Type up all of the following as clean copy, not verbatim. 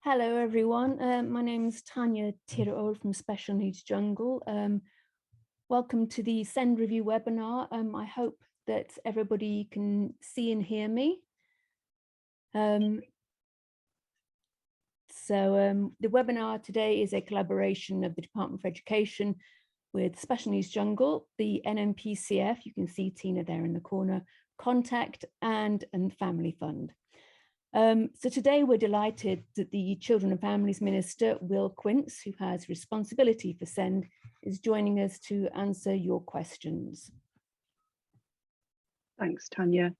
Hello everyone, my name is Tanya Tiro from Special Needs Jungle. Welcome to the Send Review webinar. I hope that everybody can see and hear me. The webinar today is a collaboration of the Department for Education with Special Needs Jungle, the NMPCF, you can see Tina there in the corner, Contact and Family Fund. So today we're delighted that the Children and Families Minister, Will Quince, who has responsibility for SEND, is joining us to answer your questions. Thanks, Tanya.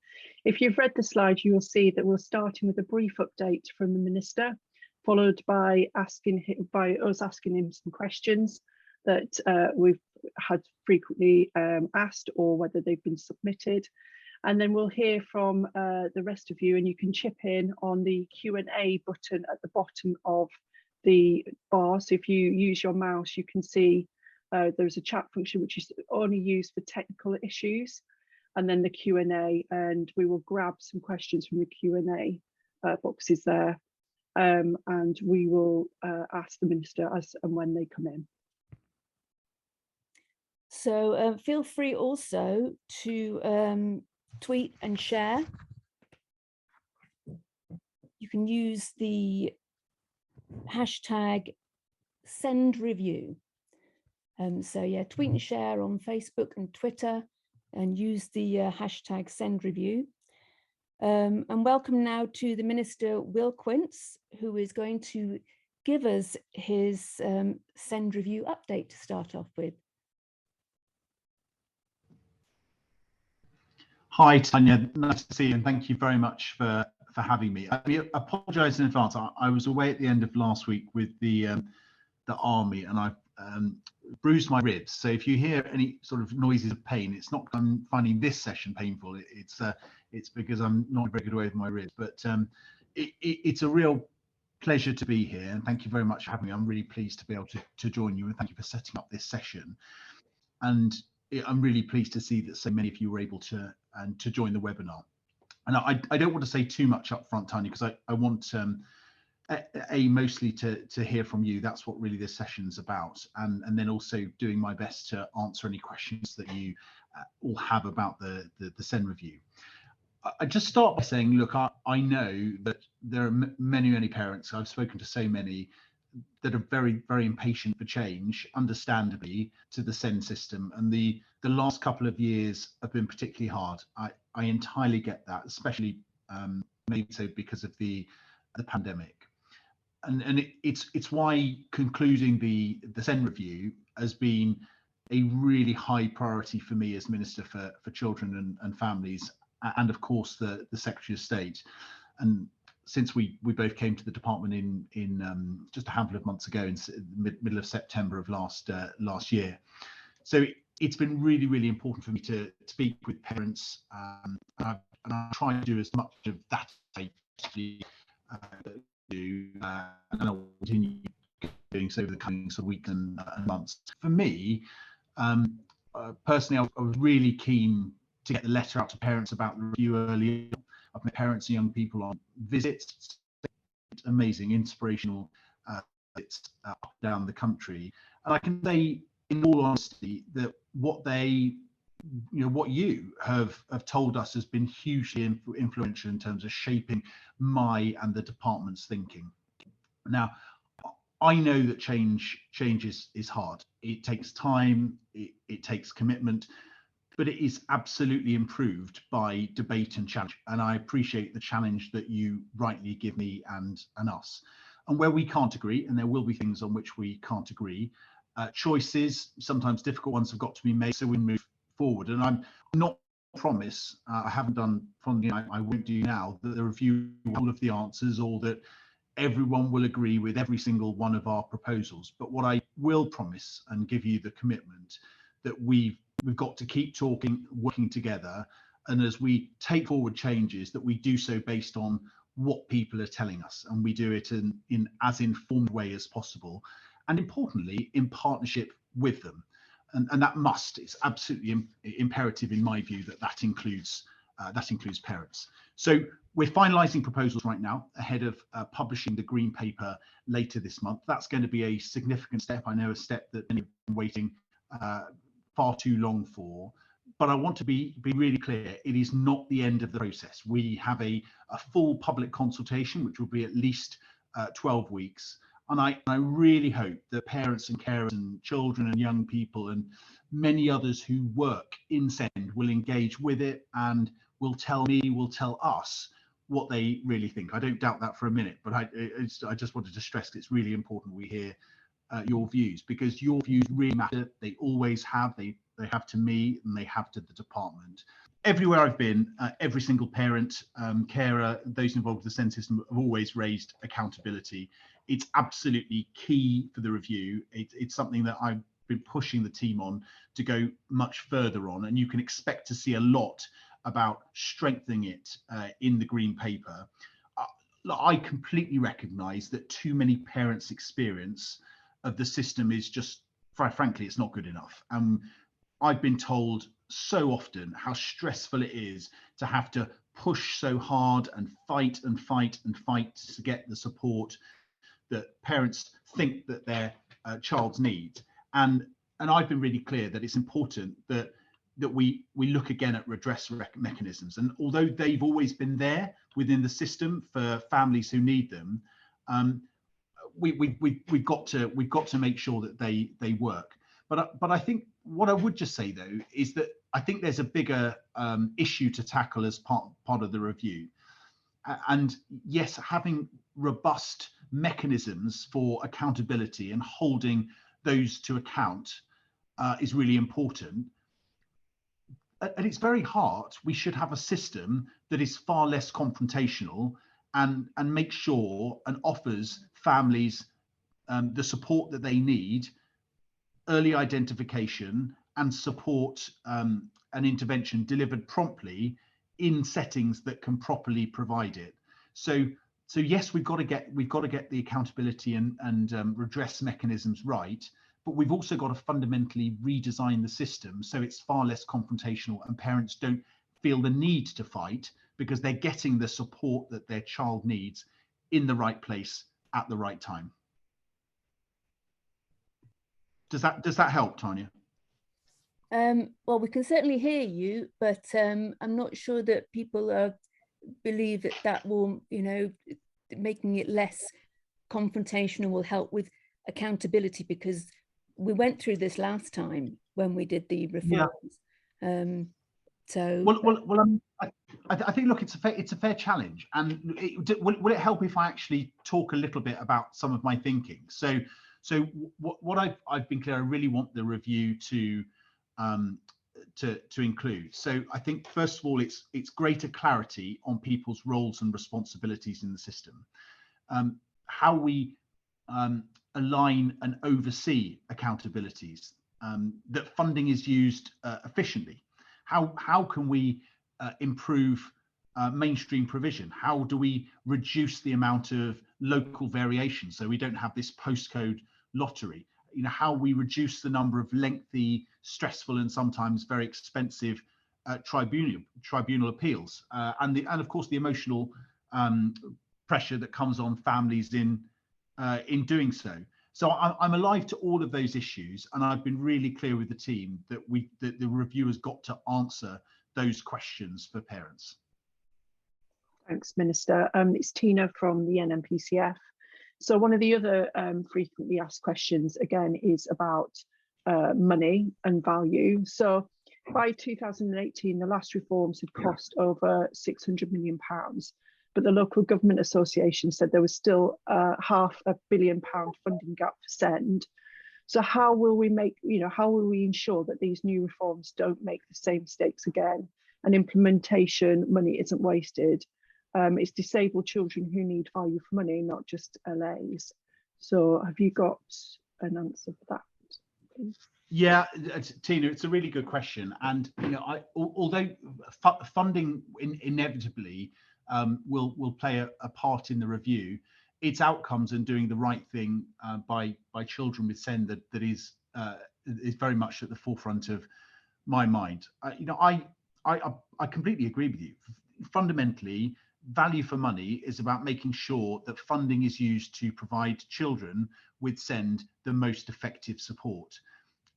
If you've read the slide, you will see that we're starting with a brief update from the Minister, followed by us asking him some questions that we've had frequently asked or whether they've been submitted. And then we'll hear from the rest of you, and you can chip in on the Q&A button at the bottom of the bar. So if you use your mouse, you can see there's a chat function which is only used for technical issues, and then the Q&A, and we will grab some questions from the Q&A boxes there, and we will ask the Minister as and when they come in. So feel free also to tweet and share. You can use the hashtag #SendReview. So yeah, tweet and share on Facebook and Twitter, and use the hashtag #SendReview. And welcome now to the Minister, Will Quince, who is going to give us his SEND review update to start off with. Hi, Tanya. Nice to see you, and thank you very much for having me. I apologise in advance. I was away at the end of last week with the army, and I bruised my ribs. So if you hear any sort of noises of pain, it's not I'm finding this session painful. It's because I'm not very good away with my ribs. But it's a real pleasure to be here, and thank you very much for having me. I'm really pleased to be able to join you, and thank you for setting up this session. And I'm really pleased to see that so many of you were able to join the webinar. And I don't want to say too much up front, Tanya, because I want mostly to hear from you. That's what really this session's about, and then also doing my best to answer any questions that you all have about the SEND review. I just start by saying, look, I know that there are many parents. I've spoken to so many that are very, very impatient for change, understandably, to the SEND system. And the last couple of years have been particularly hard. I entirely get that, especially maybe so because of the pandemic. And it's why concluding the SEND review has been a really high priority for me as Minister for Children and Families, and of course the Secretary of State. And since we both came to the department in just a handful of months ago, in middle of September of last year, so it's been really, really important for me to speak with parents, and I try to do as much of that as I do, and I'll continue doing so over the coming sort of weeks and months. For me, personally, I was really keen to get the letter out to parents about the review early. I've met parents and young people on visits, amazing, inspirational visits up down the country, and I can say, in all honesty, that what you have told us has been hugely influential in terms of shaping my and the department's thinking. Now, I know that change is hard. It takes time. It takes commitment. But it is absolutely improved by debate and challenge. And I appreciate the challenge that you rightly give me and us. And where we can't agree, and there will be things on which we can't agree, choices, sometimes difficult ones, have got to be made so we move forward. And I'm not promise, I haven't done from the I won't do now, that the review all of the answers or that everyone will agree with every single one of our proposals. But what I will promise and give you the commitment that we've got to keep talking, working together, and as we take forward changes, that we do so based on what people are telling us, and we do it in as informed way as possible, and importantly, in partnership with them. And that it's absolutely imperative in my view that includes that includes parents. So we're finalising proposals right now ahead of publishing the green paper later this month. That's going to be a significant step. I know a step that many have been waiting far too long for. But I want to be really clear, it is not the end of the process. We have a full public consultation, which will be at least 12 weeks. And I really hope that parents and carers and children and young people and many others who work in SEND will engage with it and will tell us what they really think. I don't doubt that for a minute, but I just wanted to stress that it's really important we hear your views, because your views really matter. They always have. They have to me and they have to the department. Everywhere I've been, every single parent, carer, those involved with the SEND system have always raised accountability. It's absolutely key for the review. It's something that I've been pushing the team on to go much further on, and you can expect to see a lot about strengthening it in the green paper. I completely recognise that too many parents' experience of the system is just, frankly, it's not good enough. I've been told so often how stressful it is to have to push so hard and fight and fight and fight to get the support that parents think that their child's need. And I've been really clear that it's important that we look again at redress mechanisms. And although they've always been there within the system for families who need them, we've got to make sure that they work. But I think what I would just say though is that I think there's a bigger issue to tackle as part of the review. And yes, having robust mechanisms for accountability and holding those to account is really important. At its very heart, we should have a system that is far less confrontational and make sure and offers families the support that they need, early identification and support and intervention delivered promptly in settings that can properly provide it. So yes, we've got to get the accountability and redress mechanisms right, but we've also got to fundamentally redesign the system so it's far less confrontational and parents don't feel the need to fight because they're getting the support that their child needs in the right place at the right time. Does that help, Tanya? Well, we can certainly hear you, but I'm not sure that people believe that will, making it less confrontational will help with accountability, because we went through this last time when we did the reforms. Yeah. I think, look, it's a fair challenge, and will it help if I actually talk a little bit about some of my thinking? So what I've been clear, I really want the review to include. So I think first of all, it's greater clarity on people's roles and responsibilities in the system, how we align and oversee accountabilities, that funding is used efficiently. How can we improve mainstream provision? How do we reduce the amount of local variation so we don't have this postcode lottery? How we reduce the number of lengthy, stressful, and sometimes very expensive tribunal appeals, and of course the emotional pressure that comes on families in doing so. So I'm alive to all of those issues, and I've been really clear with the team that the review has got to answer those questions for parents. Thanks, Minister. It's Tina from the NMPCF. So one of the other frequently asked questions, again, is about money and value. So by 2018, the last reforms had cost over £600 million, but the Local Government Association said there was still £500 million funding gap for SEND. So how will we ensure that these new reforms don't make the same mistakes again, and implementation money isn't wasted? It's disabled children who need value for money, not just LAs. So have you got an answer for that, please? Yeah, Tina, it's a really good question. And although funding inevitably will play a part in the review, its outcomes and doing the right thing by children with SEND that is very much at the forefront of my mind. I completely agree with you. Fundamentally, value for money is about making sure that funding is used to provide children with SEND the most effective support.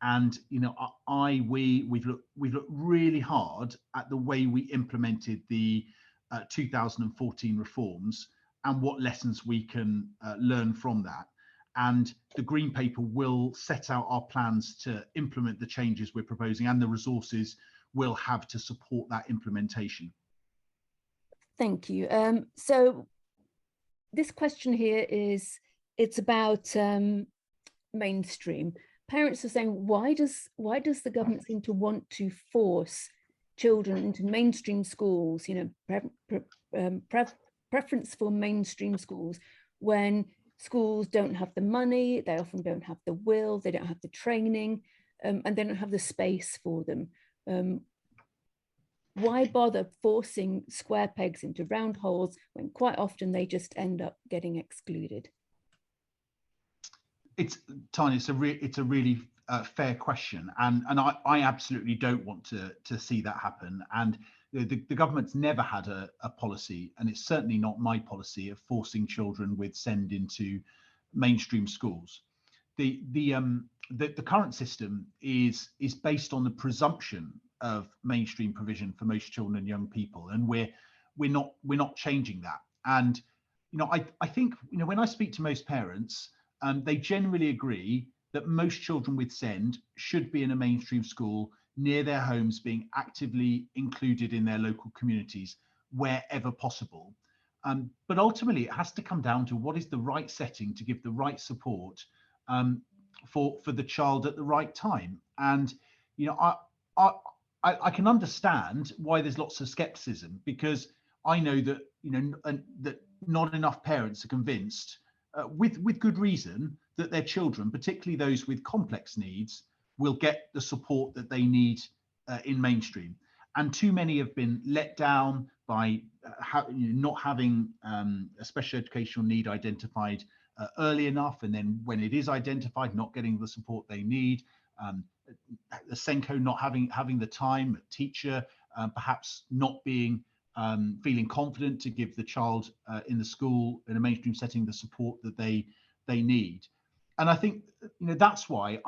And we've looked really hard at the way we implemented the 2014 reforms and what lessons we can learn from that. And the Green Paper will set out our plans to implement the changes we're proposing and the resources we'll have to support that implementation. Thank you. So this question here it's about mainstream. Parents are saying, why does the government seem to want to force children into mainstream schools, preference for mainstream schools, when schools don't have the money, they often don't have the will, they don't have the training, and they don't have the space for them. Why bother forcing square pegs into round holes when quite often they just end up getting excluded? Tanya, it's a really fair question, and I absolutely don't want to see that happen. And the government's never had a policy, and it's certainly not my policy, of forcing children with SEND into mainstream schools. The current system is based on the presumption of mainstream provision for most children and young people, and we're not changing that. And I think when I speak to most parents, they generally agree that most children with SEND should be in a mainstream school near their homes, being actively included in their local communities wherever possible. But ultimately, it has to come down to what is the right setting to give the right support for the child at the right time. And I can understand why there's lots of skepticism, because I know that that not enough parents are convinced, with good reason, that their children, particularly those with complex needs, will get the support that they need in mainstream. And too many have been let down by not having a special educational need identified early enough, and then when it is identified, not getting the support they need. The SENCO not having the time, a teacher perhaps not being feeling confident to give the child in the school, in a mainstream setting, the support that they need. And I think that's why,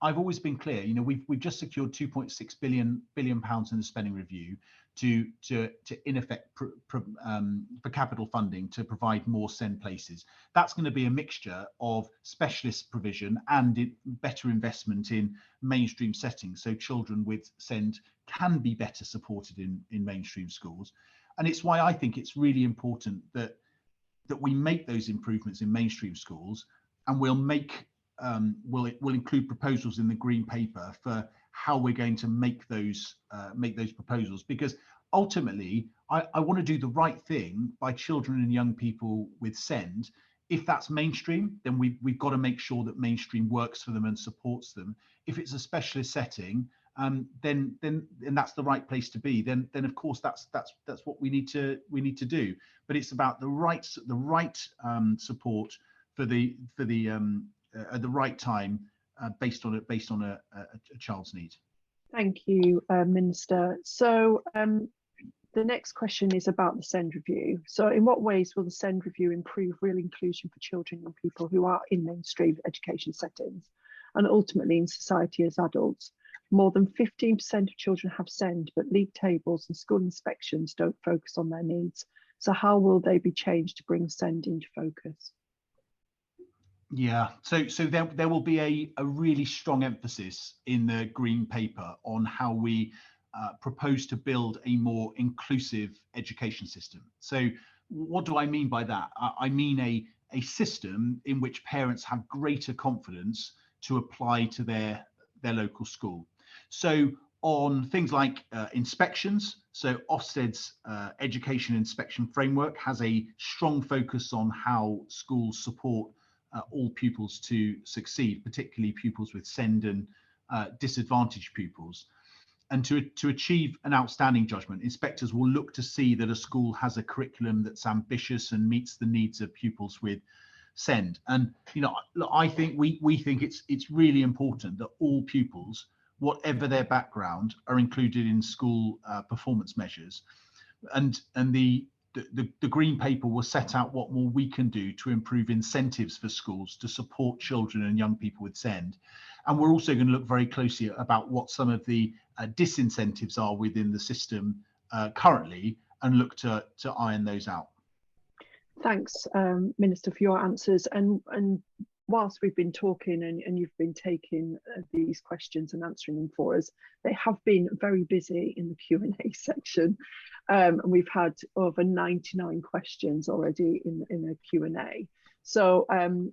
I've always been clear. We've just secured 2.6 billion pounds in the spending review to in effect for capital funding to provide more SEND places. That's going to be a mixture of specialist provision and better investment in mainstream settings, so children with SEND can be better supported in mainstream schools. And it's why I think it's really important that we make those improvements in mainstream schools, and we'll include proposals in the Green Paper for how we're going to make those proposals, because ultimately I want to do the right thing by children and young people with SEND. If that's mainstream, then we've got to make sure that mainstream works for them and supports them. If it's a specialist setting, then that's the right place to be. Then of course that's what we need to do. But it's about the right support for the at the right time, based on a child's needs. Thank you, Minister. So the next question is about the SEND review. So in what ways will the SEND review improve real inclusion for children and people who are in mainstream education settings, and ultimately in society as adults? More than 15% of children have SEND, but league tables and school inspections don't focus on their needs. So how will they be changed to bring SEND into focus? Yeah, so there will be a really strong emphasis in the Green Paper on how we propose to build a more inclusive education system. So what do I mean by that? I mean a system in which parents have greater confidence to apply to their local school. So on things like inspections, so Ofsted's education inspection framework has a strong focus on how schools support all pupils to succeed, particularly pupils with SEND and disadvantaged pupils. And to achieve an outstanding judgment, inspectors will look to see that a school has a curriculum that's ambitious and meets the needs of pupils with SEND. And I think we think it's really important that all pupils whatever their background, are included in school performance measures. And the green paper will set out what more we can do to improve incentives for schools to support children and young people with SEND. And we're also going to look very closely about what some of the disincentives are within the system currently, and look to iron those out. Thanks, Minister, for your answers. And whilst we've been talking and you've been taking these questions and answering them for us, they have been very busy in the Q&A section. And we've had over 99 questions already in a Q&A. So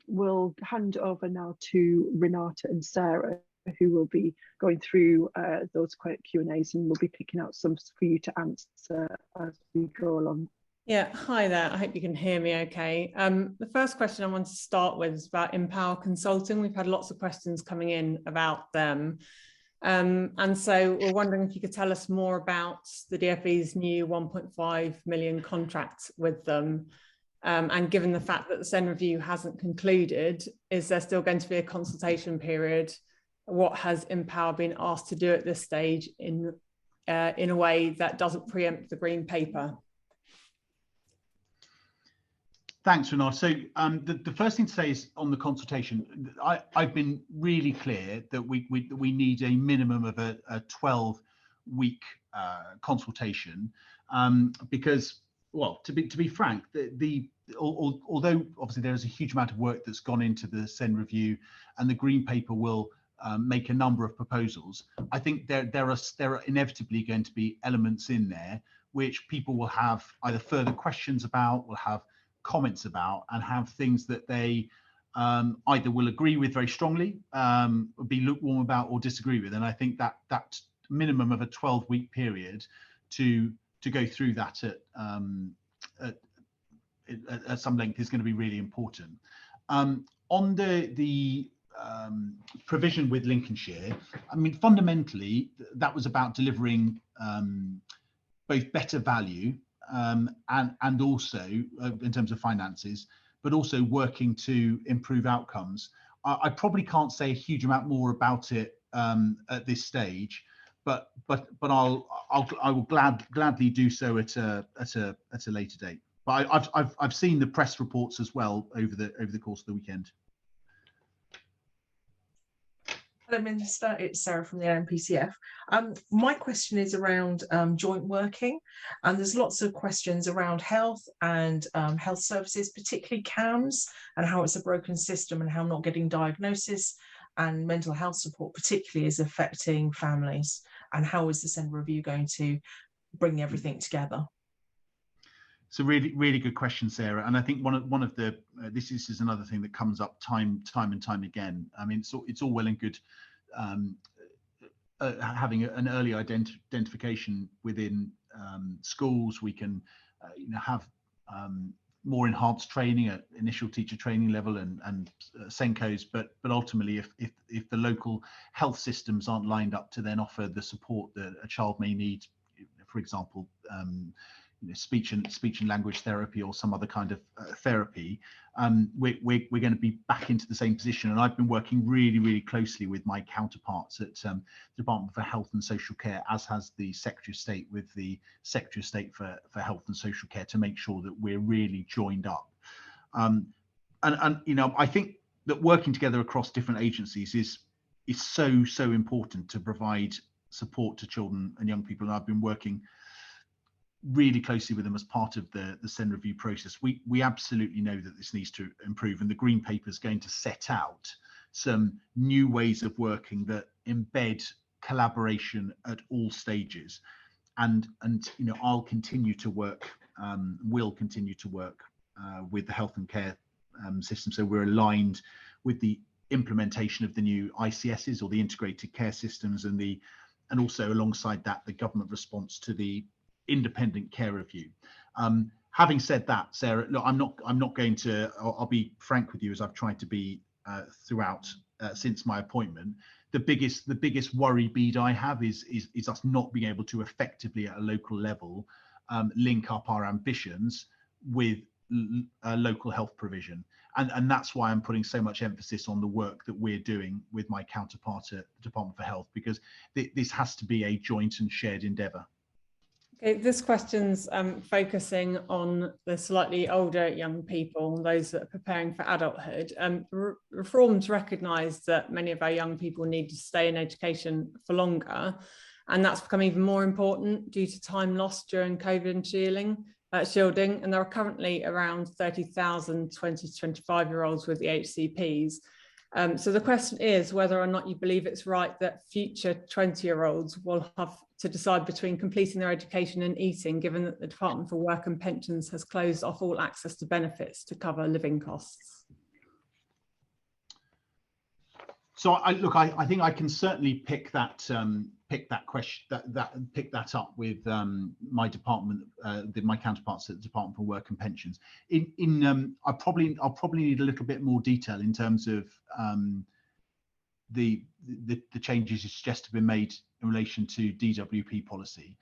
we'll hand over now to Renata and Sarah, who will be going through those Q&As, and we'll be picking out some for you to answer as we go along. Yeah, hi there. I hope you can hear me okay. The first question I want to start with is about Empower Consulting. We've had lots of questions coming in about them. And so we're wondering if you could tell us more about the DfE's new 1.5 million contract with them. And given the fact that the SEND review hasn't concluded, is there still going to be a consultation period? What has Empower been asked to do at this stage in a way that doesn't preempt the green paper? Thanks, Renata. So the first thing to say is on the consultation, I've been really clear that we need a minimum of a 12-week consultation, because, well, to be frank, although obviously there is a huge amount of work that's gone into the SEND review, and the green paper will make a number of proposals, I think there are inevitably going to be elements in there which people will have either further questions about, will have comments about, and have things that they either will agree with very strongly, be lukewarm about, or disagree with. And I think that minimum of a 12-week period to go through that at some length is going to be really important. On the provision with Lincolnshire, I mean, fundamentally that was about delivering both better value and also in terms of finances, but also working to improve outcomes. I probably can't say a huge amount more about it at this stage, but I will gladly do so at a later date. But I've seen the press reports as well over the course of the weekend. Hello, Minister. It's Sarah from the ANPCF. My question is around joint working, and there's lots of questions around health and health services, particularly CAMS, and how it's a broken system, and how not getting diagnosis and mental health support particularly is affecting families, and how is the SEND review going to bring everything together? It's a really good question, Sarah. And I think one of the this is another thing that comes up time and time again. I mean, it's all well and good having an early identification within schools. We can have more enhanced training at initial teacher training level and Senkos, but ultimately if the local health systems aren't lined up to then offer the support that a child may need, for example, speech and language therapy or some other kind of therapy, we're going to be back into the same position. And I've been working really closely with my counterparts at the Department for Health and Social Care, as has the Secretary of State with the Secretary of State for Health and Social Care, to make sure that we're really joined up. And I think that working together across different agencies is so important to provide support to children and young people. And I've been working really closely with them as part of the SEND review process. We absolutely know that this needs to improve, and the green paper is going to set out some new ways of working that embed collaboration at all stages. And I'll continue to work, will continue to work with the health and care system, so we're aligned with the implementation of the new ICSs, or the integrated care systems, and also alongside that the government response to the independent care review. Having said that, Sarah, look, I'm not going to. I'll be frank with you, as I've tried to be throughout since my appointment. The biggest worry bead I have is us not being able to effectively at a local level link up our ambitions with local health provision. And that's why I'm putting so much emphasis on the work that we're doing with my counterpart at the Department for Health, because this has to be a joint and shared endeavour. Okay, this question's focusing on the slightly older young people, those that are preparing for adulthood. Reforms recognise that many of our young people need to stay in education for longer, and that's become even more important due to time lost during COVID shielding. And there are currently around 30,000 20 to 25-year-olds with the HCPs. So the question is whether or not you believe it's right that future 20-year-olds will have to decide between completing their education and eating, given that the Department for Work and Pensions has closed off all access to benefits to cover living costs. So I think I can certainly pick that question pick that up with my department, my counterparts at the Department for Work and Pensions. I'll probably need a little bit more detail in terms of the changes you suggest have been made in relation to DWP policy,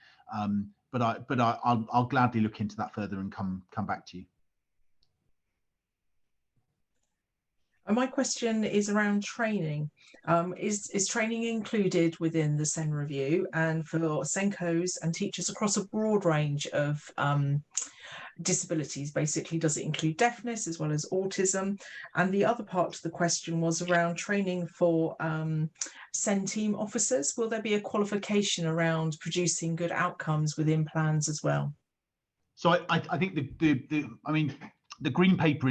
but I'll gladly look into that further and come back to you. And my question is around training. Is training included within the SEN review, and for SENCOs and teachers across a broad range of disabilities? Basically, does it include deafness as well as autism? And the other part to the question was around training for SEN team officers. Will there be a qualification around producing good outcomes within plans as well? So I think the green paper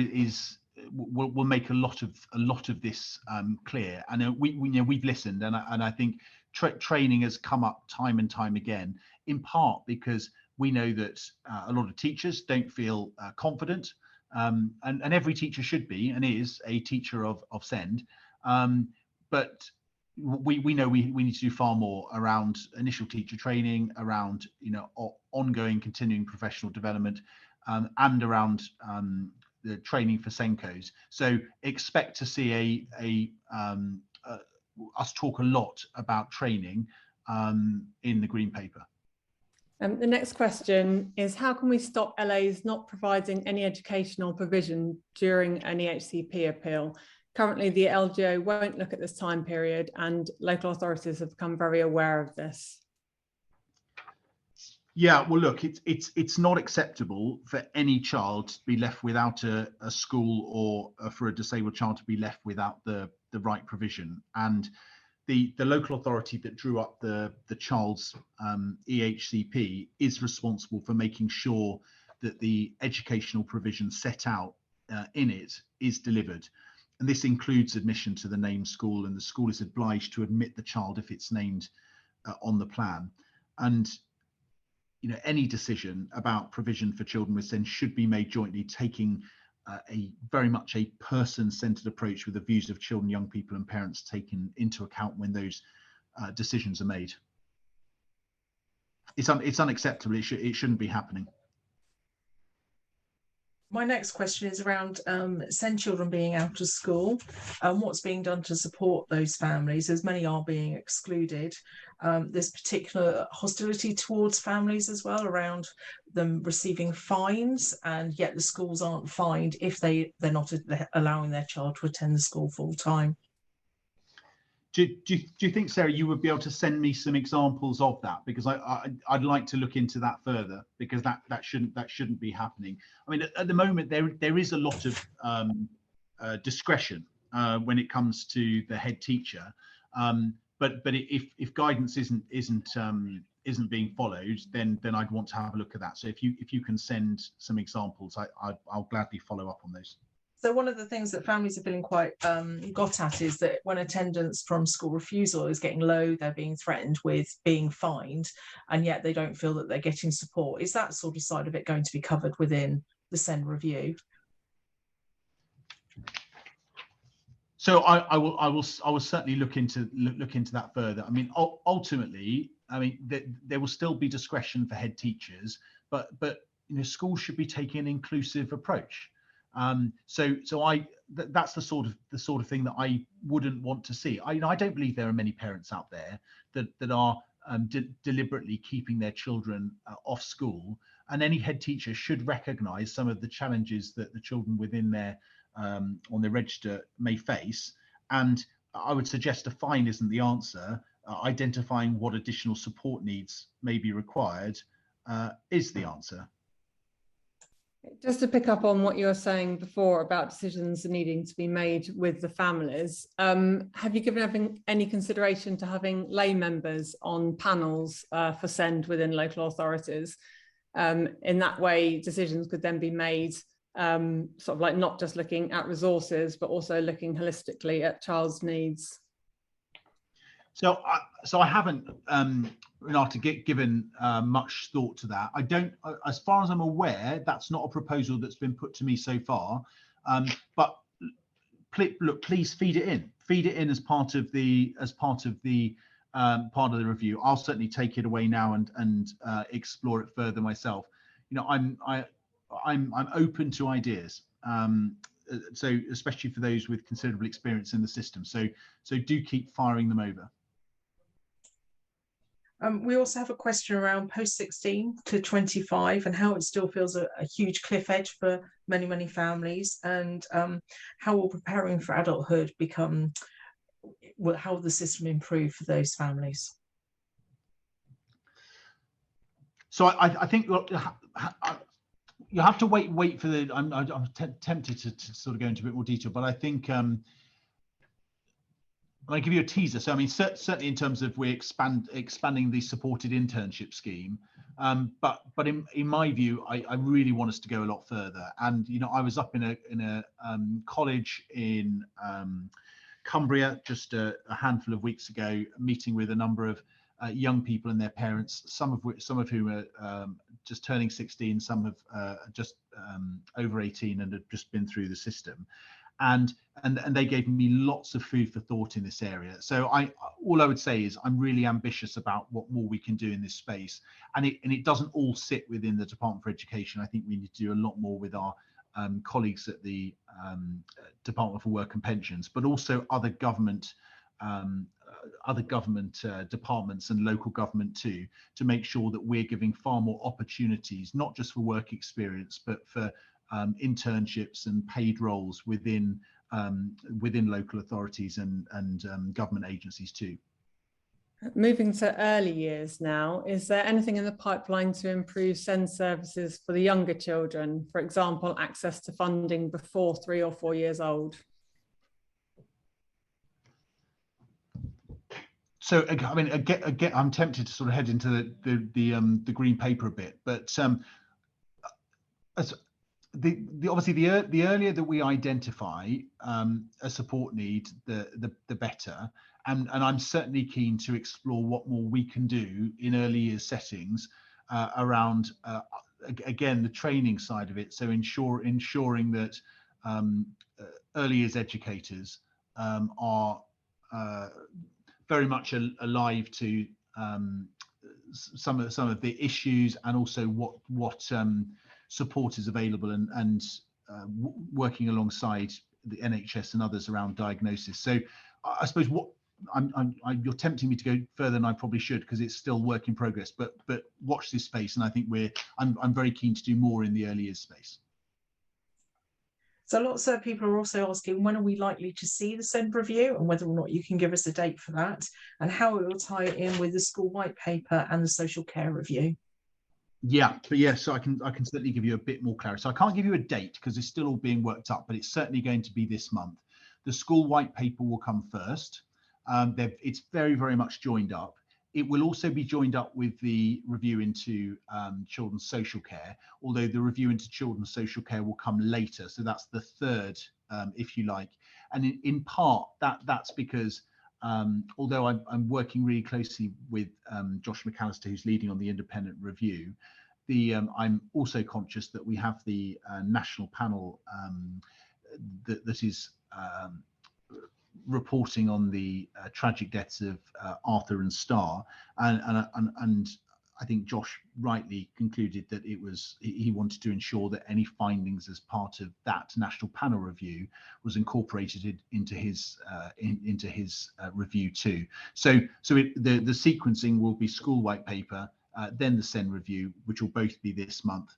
will make a lot of this clear. And we've listened, and I think training has come up time and time again, in part because we know that a lot of teachers don't feel confident, and every teacher should be and is a teacher of SEND, but we know we need to do far more around initial teacher training, around ongoing continuing professional development, and around the training for SENCOs. So expect to see us talk a lot about training in the green paper. The next question is, how can we stop LAs not providing any educational provision during an EHCP appeal? Currently, the LGO won't look at this time period, and local authorities have become very aware of this. Yeah, well, look, it's not acceptable for any child to be left without a school, or for a disabled child to be left without the right provision. And the local authority that drew up the child's EHCP is responsible for making sure that the educational provision set out in it is delivered. And this includes admission to the named school, and the school is obliged to admit the child if it's named on the plan. And any decision about provision for children with SEND should be made jointly, taking very much a person-centered approach with the views of children, young people and parents taken into account when those decisions are made. It's unacceptable. It shouldn't be happening. My next question is around SEND children being out of school, and what's being done to support those families, as many are being excluded. There's particular hostility towards families as well, around them receiving fines, and yet the schools aren't fined if they're not allowing their child to attend the school full time. Do you think, Sarah, you would be able to send me some examples of that? Because I'd like to look into that further, because that shouldn't be happening. I mean, at the moment there is a lot of discretion when it comes to the head teacher, but if guidance isn't being followed, then I'd want to have a look at that. So if you can send some examples, I'll gladly follow up on those. So one of the things that families are feeling quite got at is that when attendance from school refusal is getting low, they're being threatened with being fined, and yet they don't feel that they're getting support. Is that sort of side of it going to be covered within the SEND review? So I will certainly look into that further. I mean, ultimately, there will still be discretion for head teachers, but schools should be taking an inclusive approach. That's the sort of thing that I wouldn't want to see. I don't believe there are many parents out there that are deliberately keeping their children off school and any head teacher should recognise some of the challenges that the children within their on their register may face. And I would suggest a fine isn't the answer. Identifying what additional support needs may be required is the answer. Just to pick up on what you were saying before about decisions needing to be made with the families, have you given any consideration to having lay members on panels for SEND within local authorities? In that way, decisions could then be made sort of like not just looking at resources, but also looking holistically at child's needs. So I haven't, Renata, given much thought to that. I don't, as far as I'm aware, that's not a proposal that's been put to me so far. But look, please feed it in. Feed it in as part of the review. I'll certainly take it away now and explore it further myself. You know, I'm open to ideas. So especially for those with considerable experience in the system. So do keep firing them over. We also have a question around post 16 to 25 and how it still feels a huge cliff edge for many, many families, and how will preparing for adulthood become, how will the system improve for those families? So I think you have to wait for the, I'm tempted to sort of go into a bit more detail, but I think I'll give you a teaser. So I mean, certainly in terms of we're expanding the supported internship scheme, but in my view, I really want us to go a lot further. And you know, I was up in a college in Cumbria just a handful of weeks ago, meeting with a number of young people and their parents, some of whom are just turning 16, some have just over 18 and have just been through the system. And they gave me lots of food for thought in this area. So all I would say is I'm really ambitious about what more we can do in this space, and it doesn't all sit within the Department for Education. I think we need to do a lot more with our colleagues at the Department for Work and Pensions, but also other government departments and local government too, to make sure that we're giving far more opportunities, not just for work experience, but for internships and paid roles within local authorities and government agencies too. Moving to early years now, is there anything in the pipeline to improve SEND services for the younger children? For example, access to funding before 3 or 4 years old? So I mean, again, I'm tempted to sort of head into the green paper a bit, but obviously the earlier that we identify a support need, the better. And I'm certainly keen to explore what more we can do in early years settings around again the training side of it. So ensuring that early years educators are very much alive to some of the issues, and also what support is available, and working alongside the NHS and others around diagnosis. So I suppose what you're tempting me to go further than I probably should, because it's still work in progress, but watch this space, and I think I'm very keen to do more in the early years space. So lots of people are also asking, when are we likely to see the SEND review, and whether or not you can give us a date for that, and how it will tie in with the school white paper and the social care review. Yeah, but yeah, so I can certainly give you a bit more clarity. So I can't give you a date because it's still all being worked up, but it's certainly going to be this month. The school white paper will come first. It's very, very much joined up. It will also be joined up with the review into children's social care, although the review into children's social care will come later. So that's the third, if you like. And in part, that's because although I'm working really closely with Josh McAllister, who's leading on the independent review, I'm also conscious that we have the national panel that is reporting on the tragic deaths of Arthur and Star, and I think Josh rightly concluded that he wanted to ensure that any findings as part of that national panel review was incorporated into his review too. So the sequencing will be school white paper, then the SEND review, which will both be this month,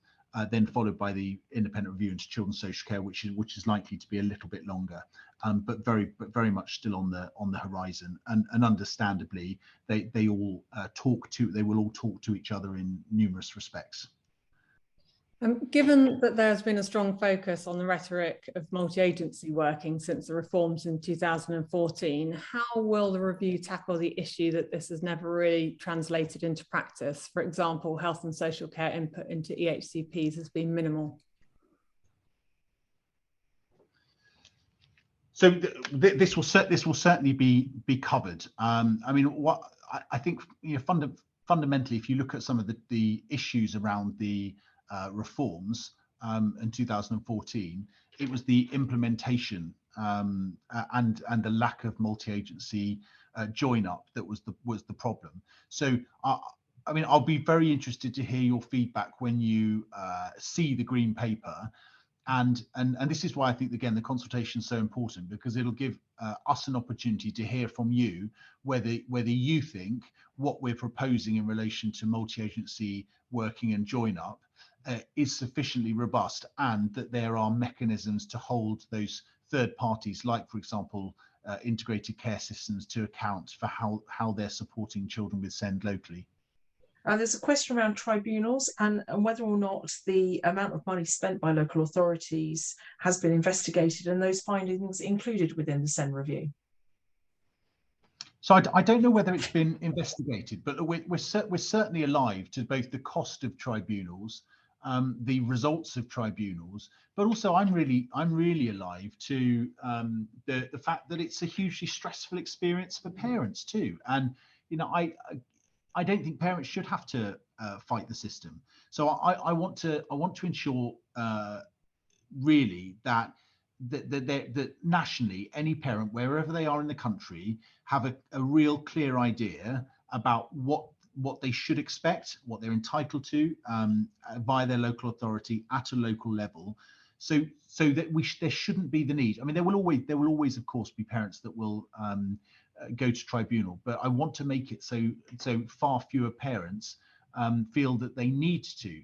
then followed by the independent review into children's social care, which is likely to be a little bit longer, but very much still on the horizon. And understandably, they will all talk to each other in numerous respects. Given that there's been a strong focus on the rhetoric of multi-agency working since the reforms in 2014, how will the review tackle the issue that this has never really translated into practice? For example, health and social care input into EHCPs has been minimal. So this will certainly be covered. I mean, what I think, fundamentally, if you look at some of the issues around the reforms in 2014, it was the implementation and the lack of multi-agency join up that was the problem. So I mean, I'll be very interested to hear your feedback when you see the green paper. And this is why I think, again, the consultation is so important, because it'll give us an opportunity to hear from you whether you think what we're proposing in relation to multi-agency working and join up is sufficiently robust, and that there are mechanisms to hold those third parties, like, for example, integrated care systems, to account for how they're supporting children with SEND locally. There's a question around tribunals and whether or not the amount of money spent by local authorities has been investigated and those findings included within the SEND review. So I don't know whether it's been investigated, but we're certainly alive to both the cost of tribunals, the results of tribunals, but also I'm really alive to the fact that it's a hugely stressful experience for parents too. And I don't think parents should have to fight the system. So I want to ensure really that nationally, any parent, wherever they are in the country, have a real clear idea about what they should expect, what they're entitled to via their local authority at a local level, so that there shouldn't be the need. I mean, there will always, of course, be parents that will go to tribunal, but I want to make it so far fewer parents feel that they need to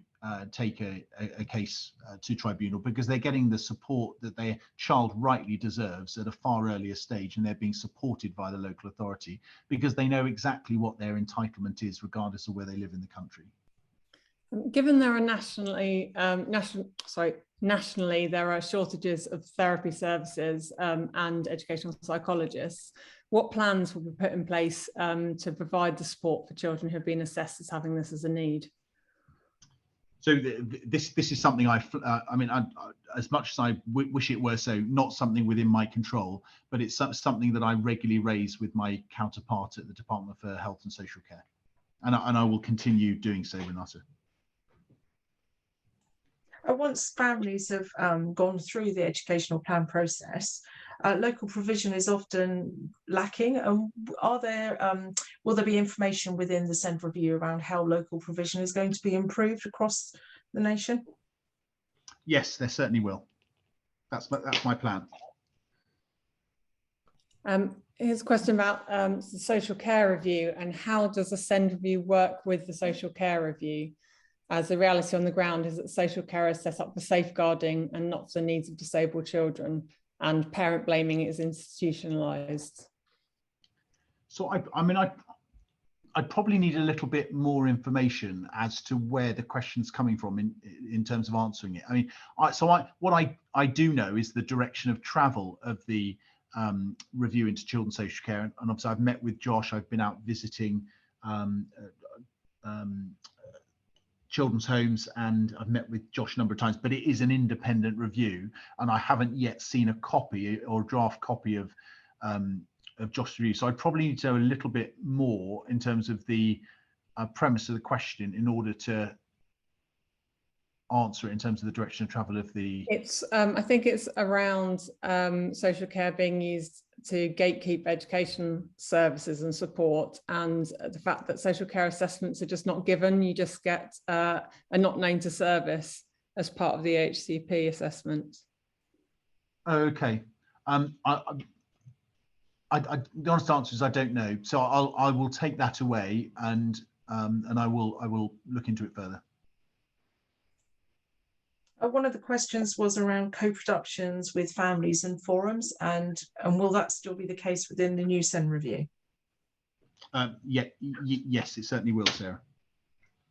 take a case to tribunal, because they're getting the support that their child rightly deserves at a far earlier stage, and they're being supported by the local authority because they know exactly what their entitlement is, regardless of where they live in the country. Given there are nationally there are shortages of therapy services and educational psychologists, what plans will be put in place to provide the support for children who have been assessed as having this as a need? So this is something I mean, as much as I wish it were so, not something within my control, but it's something that I regularly raise with my counterpart at the Department for Health and Social Care, and I will continue doing so, Renata. Once families have gone through the educational plan process, local provision is often lacking. Will there be information within the SEND review around how local provision is going to be improved across the nation? Yes, there certainly will. That's my plan. Here's a question about the social care review, and how does the SEND review work with the social care review? As the reality on the ground is that social care is set up for safeguarding and not for the needs of disabled children, and parent blaming is institutionalized. So I mean, I'd probably need a little bit more information as to where the question's coming from in terms of answering it. I mean, what I do know is the direction of travel of the review into children's social care, and obviously I've met with Josh. I've been out visiting children's homes, and I've met with Josh a number of times, but it is an independent review, and I haven't yet seen a copy or draft copy of Josh's review. So I probably need to know a little bit more in terms of the premise of the question in order to answer it in terms of the direction of travel of the... It's I think it's around social care being used to gatekeep education services and support, and the fact that social care assessments are just not given. You just get a not known to service as part of the HCP assessment. Okay. The honest answer is I don't know. So I will take that away and and I will look into it further. One of the questions was around co-productions with families and forums, and will that still be the case within the new SEND review? Yes, it certainly will, Sarah.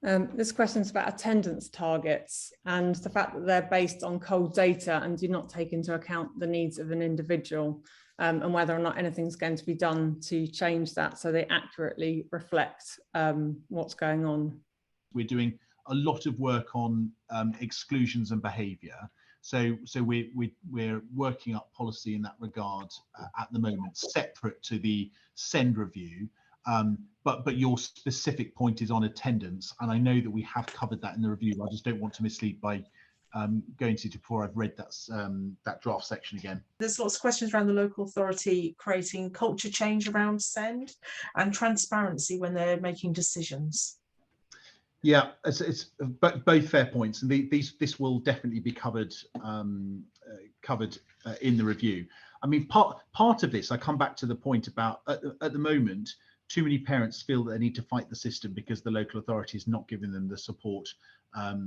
This question is about attendance targets and the fact that they're based on cold data and do not take into account the needs of an individual, and whether or not anything's going to be done to change that so they accurately reflect what's going on. We're doing a lot of work on exclusions and behaviour. So we're working up policy in that regard at the moment, separate to the SEND review. But your specific point is on attendance, and I know that we have covered that in the review. I just don't want to mislead by going to it before I've read that draft section again. There's lots of questions around the local authority creating culture change around SEND and transparency when they're making decisions. Yeah, it's both fair points, and this will definitely be covered in the review. I mean, part of this, I come back to the point about at the moment, too many parents feel that they need to fight the system because the local authority is not giving them the support,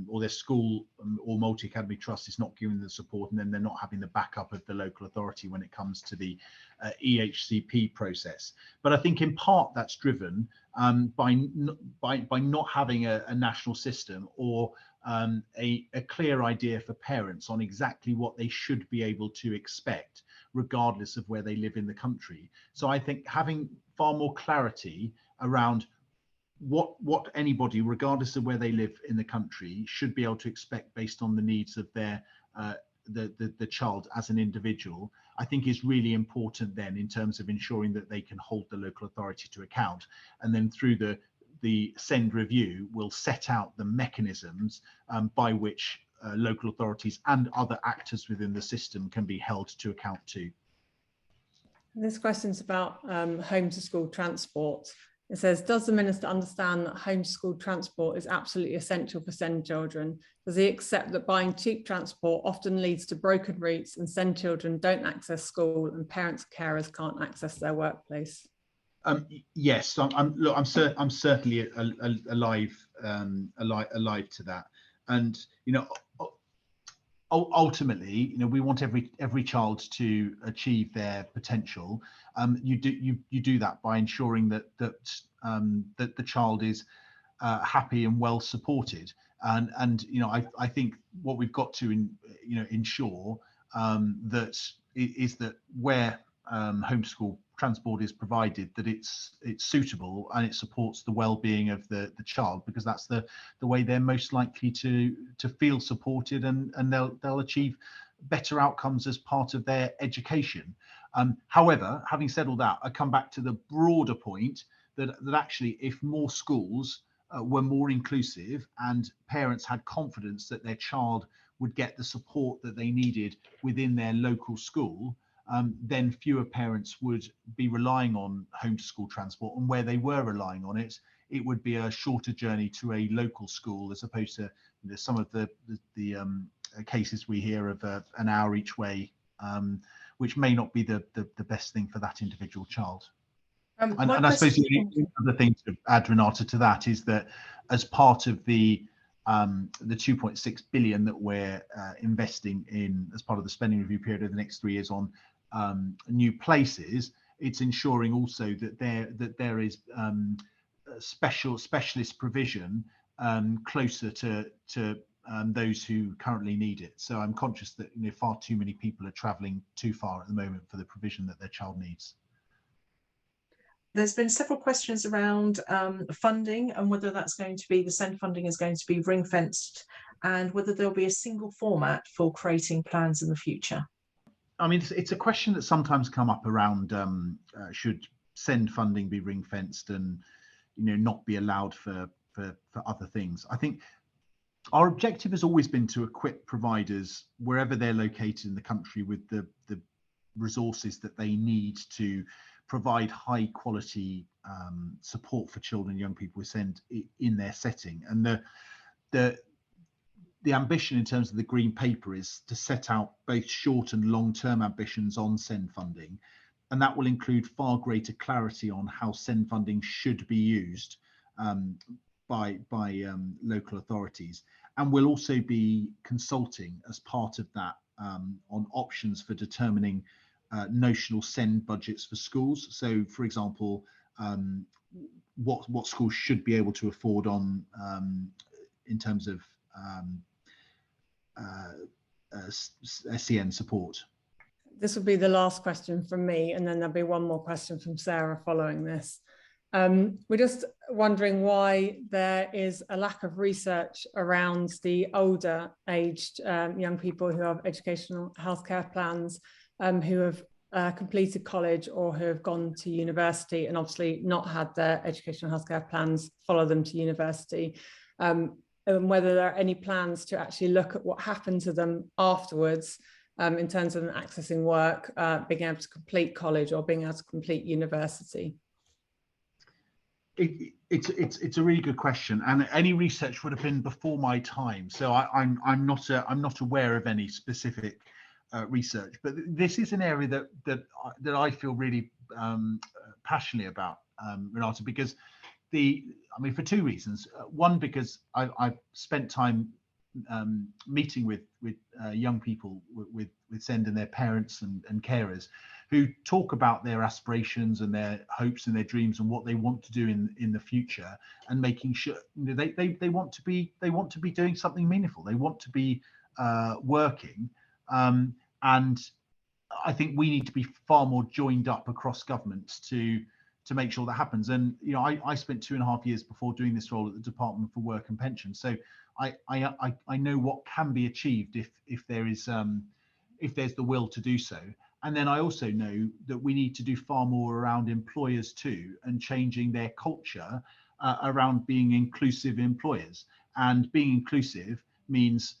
or their school or multi-academy trust is not giving them the support, and then they're not having the backup of the local authority when it comes to the EHCP process. But I think in part that's driven by not having a national system or a clear idea for parents on exactly what they should be able to expect, regardless of where they live in the country. So I think having far more clarity around what anybody, regardless of where they live in the country, should be able to expect based on the needs of their the child as an individual, I think is really important then in terms of ensuring that they can hold the local authority to account. And then through the SEND review will set out the mechanisms by which local authorities and other actors within the system can be held to account to. This question is about home to school transport. It says, does the Minister understand that home to school transport is absolutely essential for SEND children? Does he accept that buying cheap transport often leads to broken routes and SEND children don't access school and parents and carers can't access their workplace? Yes, I'm certainly alive to that, and ultimately, we want every child to achieve their potential. You do that by ensuring that the child is happy and well supported, and I think what we've got to ensure that is that where homeschool transport is provided, that it's suitable and it supports the well-being of the child, because that's the way they're most likely to feel supported, and they'll achieve better outcomes as part of their education. However, having said all that, I come back to the broader point that actually if more schools were more inclusive and parents had confidence that their child would get the support that they needed within their local school, then fewer parents would be relying on home to school transport, and where they were relying on it, it would be a shorter journey to a local school, as opposed to some of the cases we hear of an hour each way, which may not be the best thing for that individual child. And I suppose the other thing to add, Renata, to that is that as part of the 2.6 billion that we're investing in as part of the spending review period over the next 3 years on new places, it's ensuring also that there is specialist provision closer to those who currently need it. So I'm conscious that far too many people are travelling too far at the moment for the provision that their child needs. There's been several questions around funding and whether that's going to be, the SEND funding is going to be ring fenced, and whether there'll be a single format for creating plans in the future. I mean, it's a question that sometimes come up around should SEND funding be ring fenced and not be allowed for other things. I think our objective has always been to equip providers wherever they're located in the country with the resources that they need to provide high quality support for children and young people with SEND in their setting. And the ambition in terms of the green paper is to set out both short and long-term ambitions on SEND funding, and that will include far greater clarity on how SEND funding should be used by local authorities, and we'll also be consulting as part of that on options for determining notional SEND budgets for schools. So, for example, what schools should be able to afford on in terms of SEN support. This will be the last question from me, and then there'll be one more question from Sarah following this. We're just wondering why there is a lack of research around the older aged young people who have educational healthcare plans, who have completed college or who have gone to university and obviously not had their educational healthcare plans follow them to university, and whether there are any plans to actually look at what happened to them afterwards, in terms of them accessing work, being able to complete college or being able to complete university. It's a really good question, and any research would have been before my time, so I'm not aware of any specific research. But this is an area that I feel really passionately about, Renata, because for two reasons. One, because I've spent time meeting with young people with SEND and their parents and carers, who talk about their aspirations and their hopes and their dreams and what they want to do in the future, and making sure they want to be doing something meaningful. They want to be working, and I think we need to be far more joined up across governments to make sure that happens. And I spent 2.5 years before doing this role at the Department for Work and Pensions, so I know what can be achieved if there's the will to do so. And then I also know that we need to do far more around employers too, and changing their culture around being inclusive employers. And being inclusive means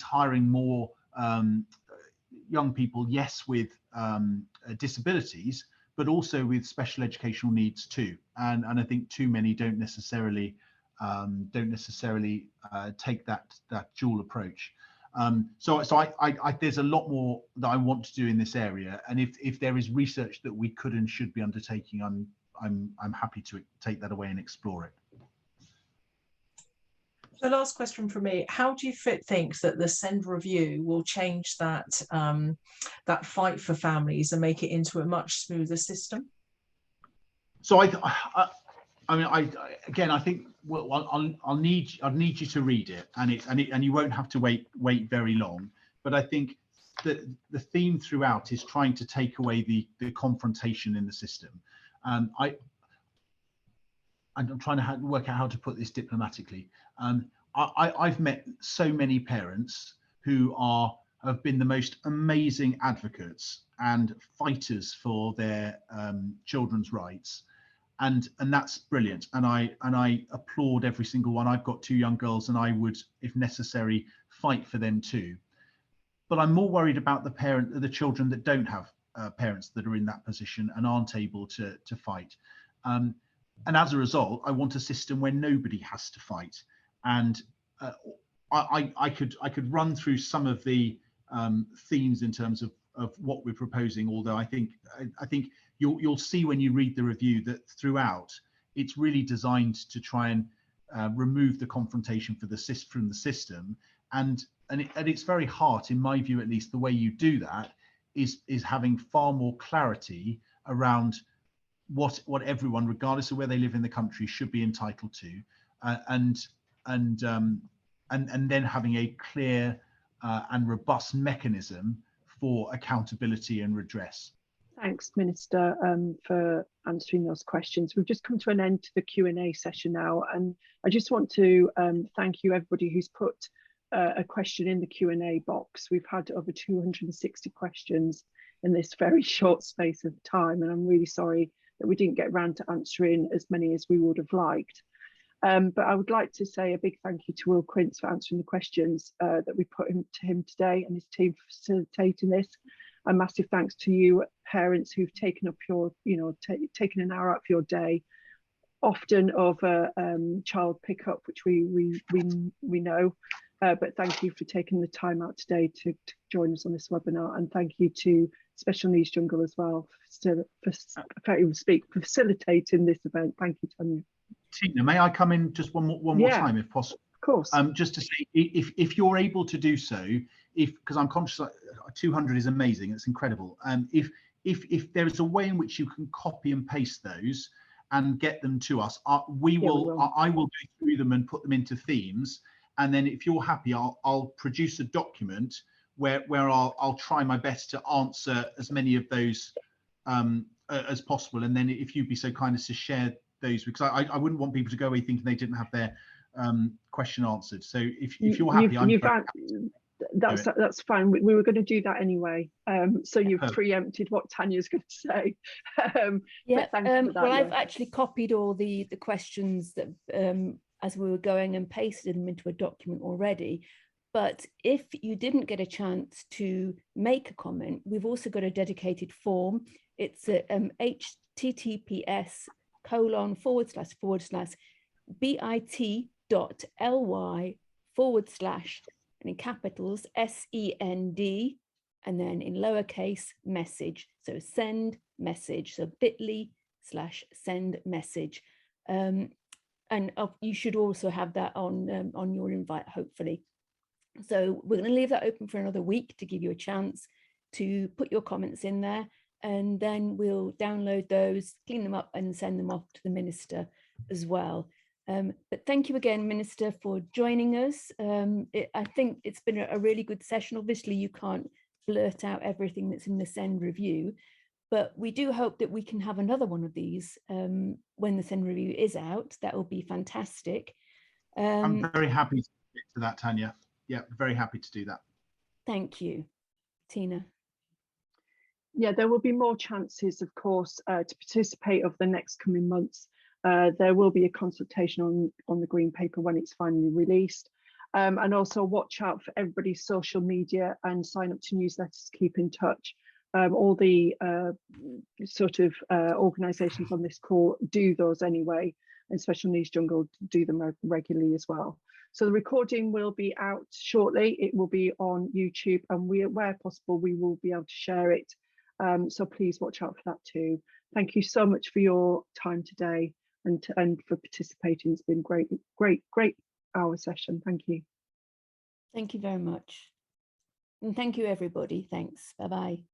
hiring more young people, yes, with disabilities, but also with special educational needs too. And I think too many don't necessarily take that dual approach. So there's a lot more that I want to do in this area, and if there is research that we could and should be undertaking, I'm happy to take that away and explore it. The last question from me: how do you think that the SEND review will change that that fight for families and make it into a much smoother system? So I think I'll need you to read it, and you won't have to wait very long. But I think that the theme throughout is trying to take away the confrontation in the system. I'm trying to work out how to put this diplomatically. I've met so many parents who have been the most amazing advocates and fighters for their children's rights. And that's brilliant, and I applaud every single one. I've got 2 young girls, and I would, if necessary, fight for them too. But I'm more worried about the children that don't have parents that are in that position and aren't able to fight. And as a result, I want a system where nobody has to fight. And I could run through some of the themes in terms of what we're proposing. Although I think you'll see when you read the review that throughout it's really designed to try and remove the confrontation from the system, and at its very heart, in my view at least, the way you do that is having far more clarity around what everyone, regardless of where they live in the country, should be entitled to, and then having a clear and robust mechanism for accountability and redress. Thanks, Minister, for answering those questions. We've just come to an end to the Q&A session now, and I just want to thank you, everybody who's put a question in the Q&A box. We've had over 260 questions in this very short space of time, and I'm really sorry that we didn't get around to answering as many as we would have liked. But I would like to say a big thank you to Will Quince for answering the questions that we put to him today, and his team for facilitating this. A massive thanks to you, parents, who've taken up your, taken an hour out of your day, often of child pickup, which we know. But thank you for taking the time out today to join us on this webinar, and thank you to Special Needs Jungle as well for facilitating this event. Thank you, Tanya. Tina, may I come in just one more Yeah. time, if possible? Of course. Just to say, if you're able to do so, because I'm conscious that 200 is amazing, it's incredible. If there is a way in which you can copy and paste those and get them to us, I will go through them and put them into themes. And then if you're happy, I'll produce a document where I'll try my best to answer as many of those as possible. And then if you'd be so kind as to share those, because I wouldn't want people to go away thinking they didn't have their question answered. So if you're happy, that's fine. We were going to do that anyway. So you've preempted what Tanya's going to say. Yeah. Well, I've actually copied all the questions that as we were going and pasted them into a document already. But if you didn't get a chance to make a comment, we've also got a dedicated form. It's https://bit.ly/ and in capitals SEND and then in lowercase message. So send message. So bit.ly/send message. And you should also have that on your invite, hopefully. So we're going to leave that open for another week to give you a chance to put your comments in there, and then we'll download those, clean them up and send them off to the Minister as well. But thank you again, Minister, for joining us. I think it's been a really good session. Obviously, you can't blurt out everything that's in the SEND review, but we do hope that we can have another one of these when the SEND review is out. That will be fantastic. I'm very happy to get to that, Tanya. Yeah, very happy to do that. Thank you. Tina. Yeah, there will be more chances, of course, to participate over the next coming months. There will be a consultation on the Green Paper when it's finally released. And also watch out for everybody's social media and sign up to newsletters to keep in touch. All the organisations on this call do those anyway, and Special Needs Jungle do them regularly as well. So the recording will be out shortly. It will be on YouTube, and where possible, we will be able to share it. So please watch out for that too. Thank you so much for your time today and for participating. It's been great hour session. Thank you. Thank you very much. And thank you, everybody. Thanks. Bye-bye.